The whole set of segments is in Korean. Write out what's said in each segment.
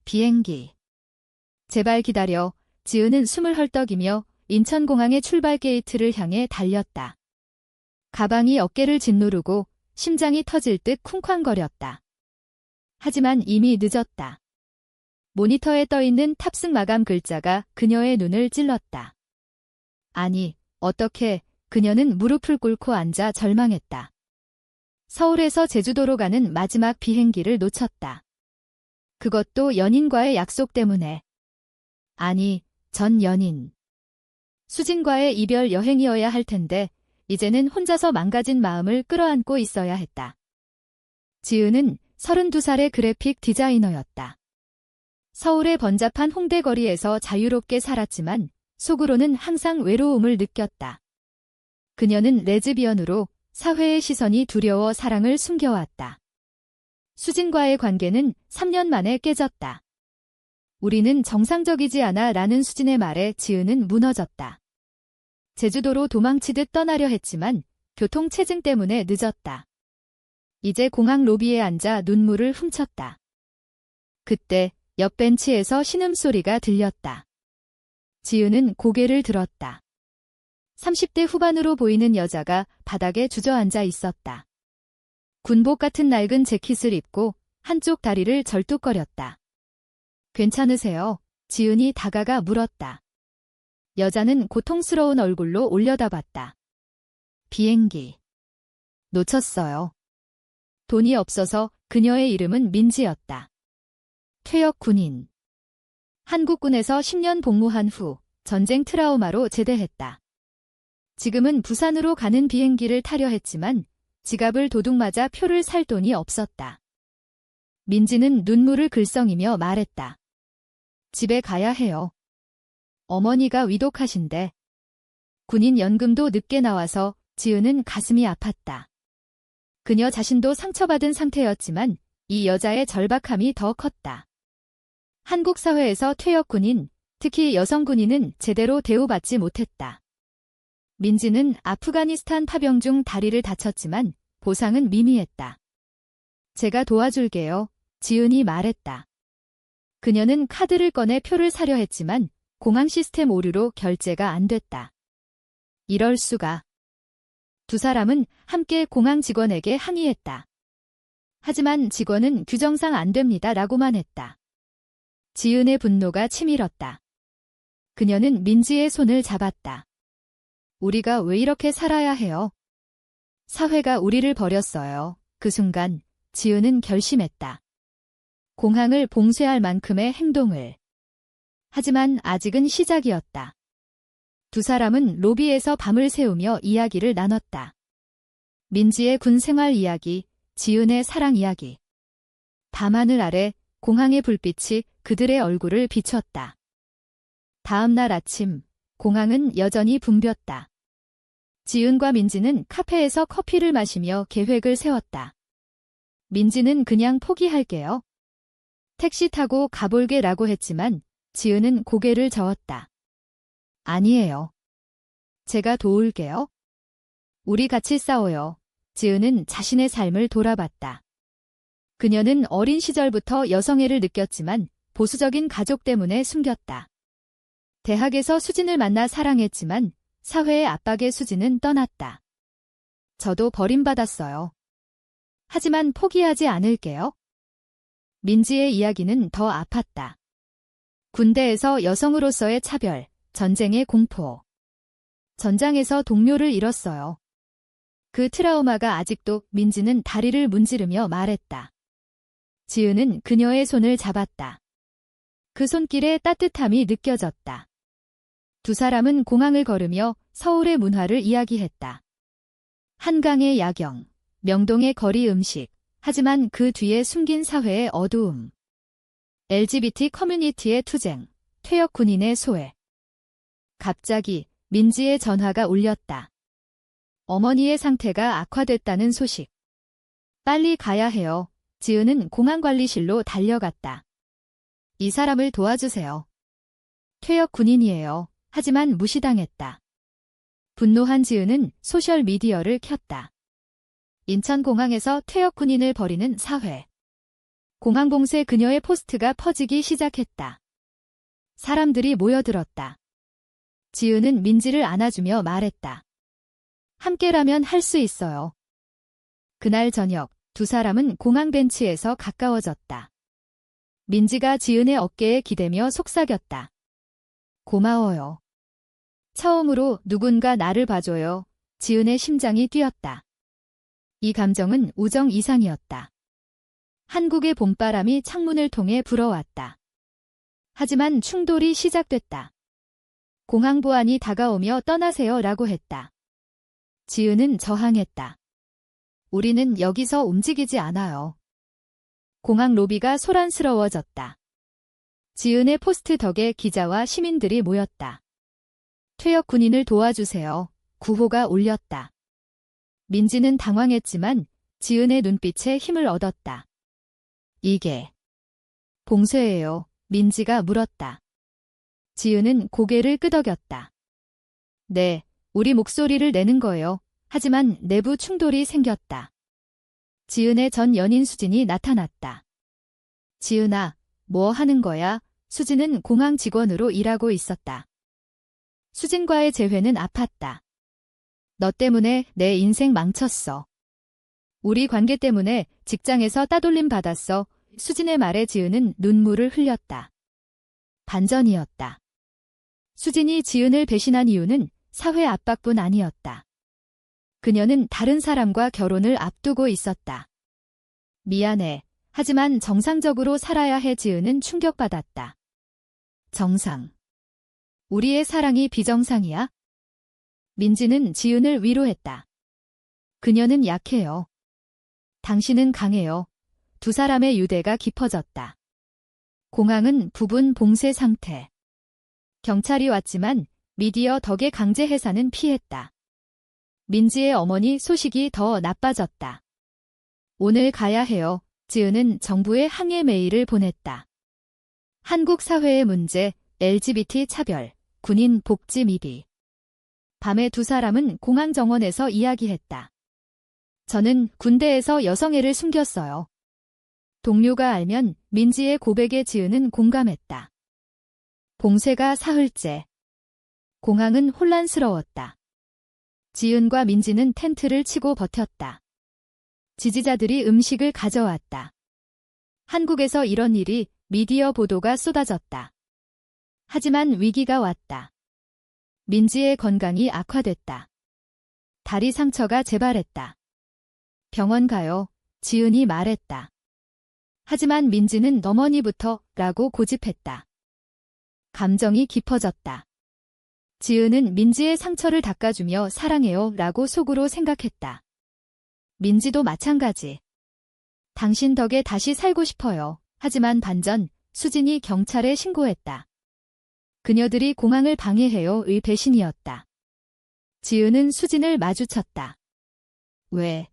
비행기. 제발 기다려. 지은은 숨을 헐떡이며 인천공항의 출발 게이트를 향해 달렸다. 가방이 어깨를 짓누르고 심장이 터질 듯 쿵쾅거렸다. 하지만 이미 늦었다. 모니터에 떠있는 탑승 마감 글자가 그녀의 눈을 찔렀다. 아니, 어떻게, 그녀는 무릎을 꿇고 앉아 절망했다. 서울에서 제주도로 가는 마지막 비행기를 놓쳤다. 그것도 연인과의 약속 때문에. 아니, 전 연인. 수진과의 이별 여행이어야 할 텐데 이제는 혼자서 망가진 마음을 끌어안고 있어야 했다. 지은은 32살의 그래픽 디자이너였다. 서울의 번잡한 홍대 거리에서 자유롭게 살았지만 속으로는 항상 외로움을 느꼈다. 그녀는 레즈비언으로 사회의 시선이 두려워 사랑을 숨겨왔다. 수진과의 관계는 3년 만에 깨졌다. 우리는 정상적이지 않아 라는 수진의 말에 지은은 무너졌다. 제주도로 도망치듯 떠나려 했지만 교통체증 때문에 늦었다. 이제 공항 로비에 앉아 눈물을 훔쳤다. 그때 옆 벤치에서 신음소리가 들렸다. 지은은 고개를 들었다. 30대 후반으로 보이는 여자가 바닥에 주저앉아 있었다. 군복 같은 낡은 재킷을 입고 한쪽 다리를 절뚝거렸다. 괜찮으세요? 지은이 다가가 물었다. 여자는 고통스러운 얼굴로 올려다봤다. 비행기. 놓쳤어요. 돈이 없어서. 그녀의 이름은 민지였다. 퇴역 군인. 한국군에서 10년 복무한 후 전쟁 트라우마로 제대했다. 지금은 부산으로 가는 비행기를 타려 했지만 지갑을 도둑 맞아 표를 살 돈이 없었다. 민지는 눈물을 글썽이며 말했다. 집에 가야 해요. 어머니가 위독하신데. 군인 연금도 늦게 나와서 지은은 가슴이 아팠다. 그녀 자신도 상처받은 상태였지만 이 여자의 절박함이 더 컸다. 한국 사회에서 퇴역 군인, 특히 여성 군인은 제대로 대우받지 못했다. 민지는 아프가니스탄 파병 중 다리를 다쳤지만 보상은 미미했다. 제가 도와줄게요. 지은이 말했다. 그녀는 카드를 꺼내 표를 사려 했지만 공항 시스템 오류로 결제가 안 됐다. 이럴 수가. 두 사람은 함께 공항 직원에게 항의했다. 하지만 직원은 규정상 안 됩니다 라고만 했다. 지은의 분노가 치밀었다. 그녀는 민지의 손을 잡았다. 우리가 왜 이렇게 살아야 해요? 사회가 우리를 버렸어요. 그 순간 지은은 결심했다. 공항을 봉쇄할 만큼의 행동을. 하지만 아직은 시작이었다. 두 사람은 로비에서 밤을 새우며 이야기를 나눴다. 민지의 군 생활 이야기, 지은의 사랑 이야기. 밤하늘 아래 공항의 불빛이 그들의 얼굴을 비췄다. 다음 날 아침, 공항은 여전히 붐볐다. 지은과 민지는 카페에서 커피를 마시며 계획을 세웠다. 민지는 그냥 포기할게요. 택시 타고 가볼게라고 했지만 지은은 고개를 저었다. 아니에요. 제가 도울게요. 우리 같이 싸워요. 지은은 자신의 삶을 돌아봤다. 그녀는 어린 시절부터 여성애를 느꼈지만 보수적인 가족 때문에 숨겼다. 대학에서 수진을 만나 사랑했지만 사회의 압박에 수진은 떠났다. 저도 버림받았어요. 하지만 포기하지 않을게요. 민지의 이야기는 더 아팠다. 군대에서 여성으로서의 차별, 전쟁의 공포. 전장에서 동료를 잃었어요. 그 트라우마가 아직도. 민지는 다리를 문지르며 말했다. 지은은 그녀의 손을 잡았다. 그 손길에 따뜻함이 느껴졌다. 두 사람은 공항을 걸으며 서울의 문화를 이야기했다. 한강의 야경, 명동의 거리 음식, 하지만 그 뒤에 숨긴 사회의 어두움. LGBT 커뮤니티의 투쟁, 퇴역 군인의 소외. 갑자기 민지의 전화가 울렸다. 어머니의 상태가 악화됐다는 소식. 빨리 가야 해요. 지은은 공항관리실로 달려갔다. 이 사람을 도와주세요. 퇴역 군인이에요. 하지만 무시당했다. 분노한 지은은 소셜미디어를 켰다. 인천공항에서 퇴역 군인을 버리는 사회. 공항봉쇄 그녀의 포스트가 퍼지기 시작했다. 사람들이 모여들었다. 지은은 민지를 안아주며 말했다. 함께라면 할 수 있어요. 그날 저녁 두 사람은 공항 벤치에서 가까워졌다. 민지가 지은의 어깨에 기대며 속삭였다. 고마워요. 처음으로 누군가 나를 봐줘요. 지은의 심장이 뛰었다. 이 감정은 우정 이상이었다. 한국의 봄바람이 창문을 통해 불어왔다. 하지만 충돌이 시작됐다. 공항 보안이 다가오며 떠나세요 라고 했다. 지은은 저항했다. 우리는 여기서 움직이지 않아요. 공항 로비가 소란스러워졌다. 지은의 포스트 덕에 기자와 시민들이 모였다. 퇴역 군인을 도와주세요. 구호가 울렸다. 민지는 당황했지만 지은의 눈빛에 힘을 얻었다. 이게 봉쇄예요. 민지가 물었다. 지은은 고개를 끄덕였다. 네, 우리 목소리를 내는 거예요. 하지만 내부 충돌이 생겼다. 지은의 전 연인 수진이 나타났다. 지은아, 뭐 하는 거야? 수진은 공항 직원으로 일하고 있었다. 수진과의 재회는 아팠다. 너 때문에 내 인생 망쳤어. 우리 관계 때문에 직장에서 따돌림 받았어. 수진의 말에 지은은 눈물을 흘렸다. 반전이었다. 수진이 지은을 배신한 이유는 사회 압박뿐 아니었다. 그녀는 다른 사람과 결혼을 앞두고 있었다. 미안해. 하지만 정상적으로 살아야 해. 지은은 충격받았다. 정상. 우리의 사랑이 비정상이야? 민지는 지은을 위로했다. 그녀는 약해요. 당신은 강해요. 두 사람의 유대가 깊어졌다. 공항은 부분 봉쇄 상태. 경찰이 왔지만 미디어 덕에 강제 해산은 피했다. 민지의 어머니 소식이 더 나빠졌다. 오늘 가야 해요. 지은은 정부에 항해 메일을 보냈다. 한국 사회의 문제, LGBT 차별, 군인 복지 미비. 밤에 두 사람은 공항 정원에서 이야기했다. 저는 군대에서 여성애를 숨겼어요. 동료가 알면 민지의 고백에 지은은 공감했다. 봉쇄가 사흘째. 공항은 혼란스러웠다. 지은과 민지는 텐트를 치고 버텼다. 지지자들이 음식을 가져왔다. 한국에서 이런 일이 미디어 보도가 쏟아졌다. 하지만 위기가 왔다. 민지의 건강이 악화됐다. 다리 상처가 재발했다. 병원 가요. 지은이 말했다. 하지만 민지는 어머니부터 라고 고집했다. 감정이 깊어졌다. 지은은 민지의 상처를 닦아주며 사랑해요 라고 속으로 생각했다. 민지도 마찬가지. 당신 덕에 다시 살고 싶어요. 하지만 반전, 수진이 경찰에 신고했다. 그녀들이 공항을 방해해요의 배신이었다. 지은은 수진을 마주쳤다. 왜?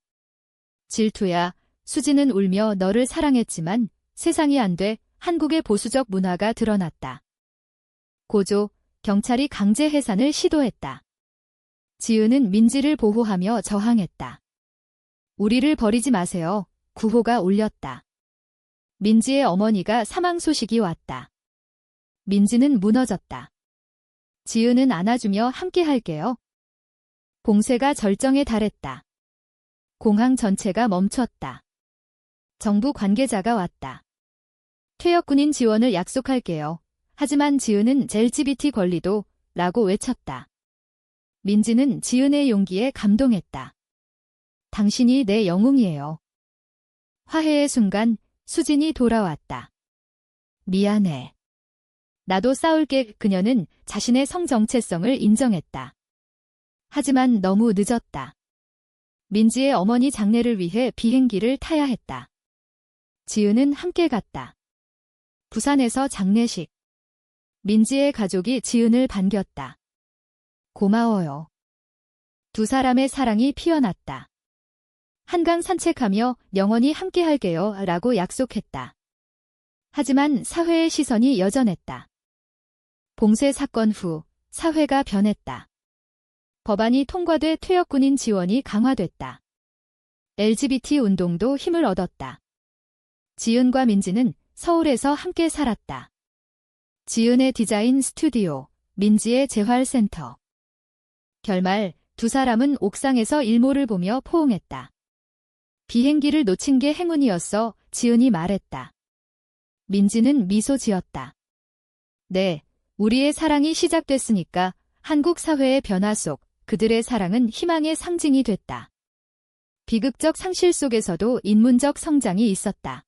질투야. 수진은 울며 너를 사랑했지만 세상이 안 돼. 한국의 보수적 문화가 드러났다. 고조, 경찰이 강제 해산을 시도했다. 지은은 민지를 보호하며 저항했다. 우리를 버리지 마세요. 구호가 울렸다. 민지의 어머니가 사망 소식이 왔다. 민지는 무너졌다. 지은은 안아주며 함께 할게요. 봉쇄가 절정에 달했다. 공항 전체가 멈췄다. 정부 관계자가 왔다. 퇴역군인 지원을 약속할게요. 하지만 지은은 LGBT 권리도 라고 외쳤다. 민지는 지은의 용기에 감동했다. 당신이 내 영웅이에요. 화해의 순간 수진이 돌아왔다. 미안해. 나도 싸울게. 그녀는 자신의 성정체성을 인정했다. 하지만 너무 늦었다. 민지의 어머니 장례를 위해 비행기를 타야 했다. 지은은 함께 갔다. 부산에서 장례식. 민지의 가족이 지은을 반겼다. 고마워요. 두 사람의 사랑이 피어났다. 한강 산책하며 영원히 함께 할게요 라고 약속했다. 하지만 사회의 시선이 여전했다. 봉쇄 사건 후 사회가 변했다. 법안이 통과돼 퇴역군인 지원이 강화됐다. LGBT 운동도 힘을 얻었다. 지은과 민지는 서울에서 함께 살았다. 지은의 디자인 스튜디오, 민지의 재활센터. 결말, 두 사람은 옥상에서 일몰을 보며 포옹했다. 비행기를 놓친 게 행운이었어, 지은이 말했다. 민지는 미소 지었다. 네, 우리의 사랑이 시작됐으니까 한국 사회의 변화 속 그들의 사랑은 희망의 상징이 됐다. 비극적 상실 속에서도 인문적 성장이 있었다.